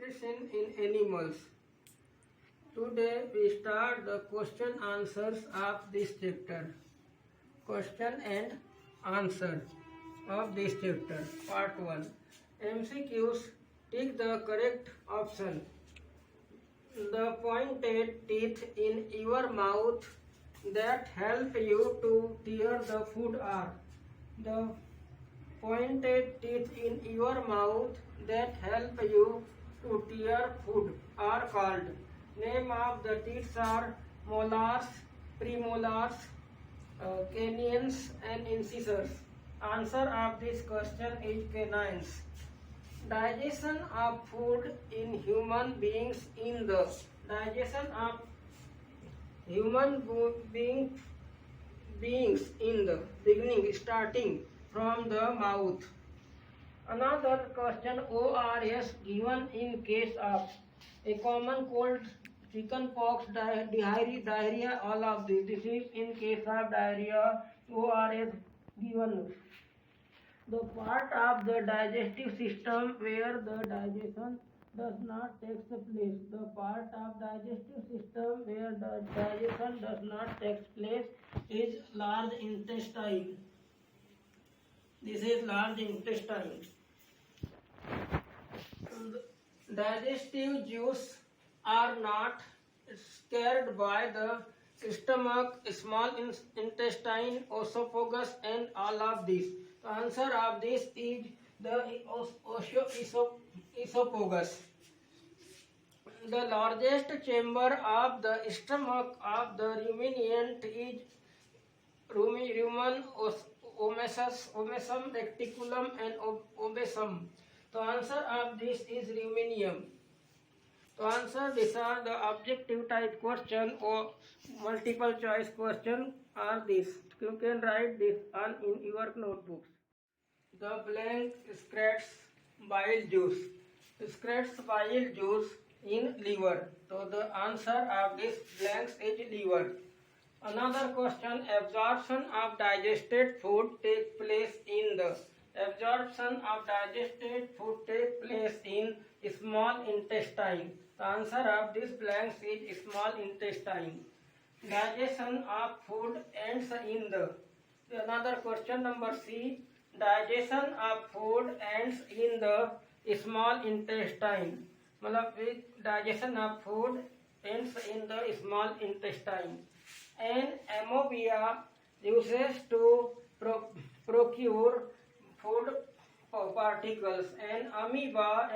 nutrition in animals. Today we start the question answers of this chapter. Question and answer of this chapter. Part 1. MCQs. Tick the correct option. The pointed teeth in your mouth that help you to tear the food are. The pointed teeth in your mouth that help you to tear food are called. Name of the teeth are molars, premolars, canines and incisors. Answer of this question is canines. Digestion of food in human beings in the digestion of human beings in the beginning starting from the mouth. Another question ORS given in case of a common cold, chicken pox, diarrhea, all of these. This is in case of diarrhea, ORS given. The part of the digestive system where the digestion does not take place. The part of digestive system where the digestion does not take place is large intestine. This is large intestine. Digestive juice are not carried by the stomach, small intestine, esophagus, and all of these. The answer of this is the esophagus. The largest chamber of the stomach of the ruminant is rumen omesum, reticulum, and obesum. The answer of this is ruminum. To answer these are the objective type question or multiple choice question are this. You can write this on in your notebooks. The blank excretes bile juice. Excretes bile juice in liver. So the answer of this blank is liver. Another question, absorption of digested food take place in the absorption of digested food take place in small intestine. The answer of this blank is small intestine. Digestion of food ends in the. Another question number C. Digestion of food ends in the small intestine. Digestion of food ends in the small intestine. And amoeba uses to procure food particles, and amoeba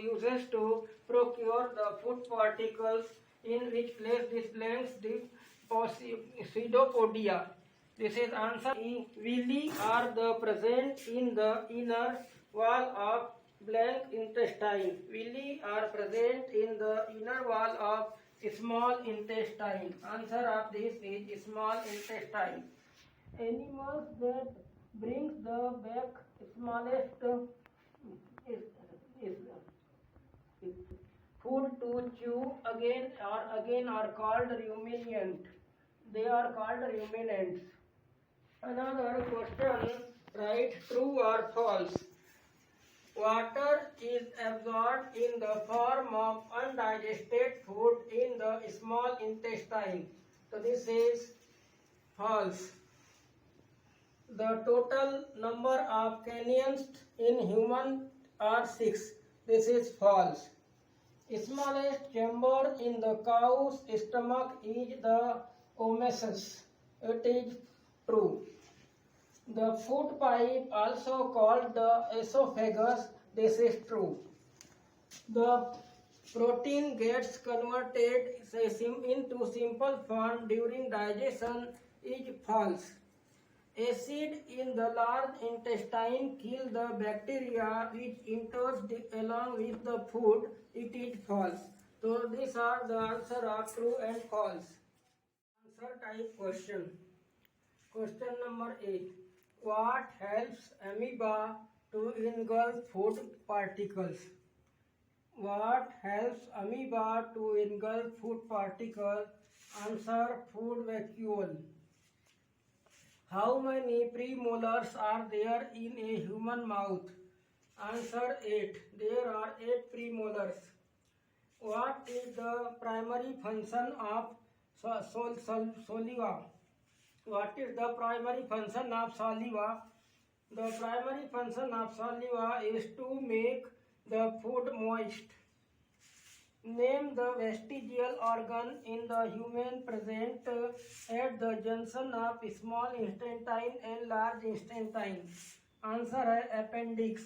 uses to procure the food particles, in which place this blanks the pseudopodia. This is answer E. Villi are the present in the inner wall of blank intestine. Villi are present in the inner wall of small intestine. Answer of this is small intestine. Animals that brings the back smallest food to chew again are called ruminant. They are called ruminants. Another question, write true or false. Water is absorbed in the form of undigested food in the small intestine. So this is false. The total number of canines in human are 6. This is false. Smallest chamber in the cow's stomach is the omesus. It is true. The food pipe, also called the esophagus, this is true. The protein gets converted into simple form during digestion is false. Acid in the large intestine kill the bacteria which enters along with the food. It is false. So these are the answer of true and false. Answer type question. Question number 8. What helps amoeba to engulf food particles? What helps amoeba to engulf food particles? Answer, food vacuole. How many premolars are there in a human mouth? Answer, 8. There are 8 premolars. molars. What is the primary function of saliva? What is the primary function of saliva? The primary function of saliva is to make the food moist. Name the vestigial organ in the human present at the junction of small intestine and large intestine. Answer है appendix.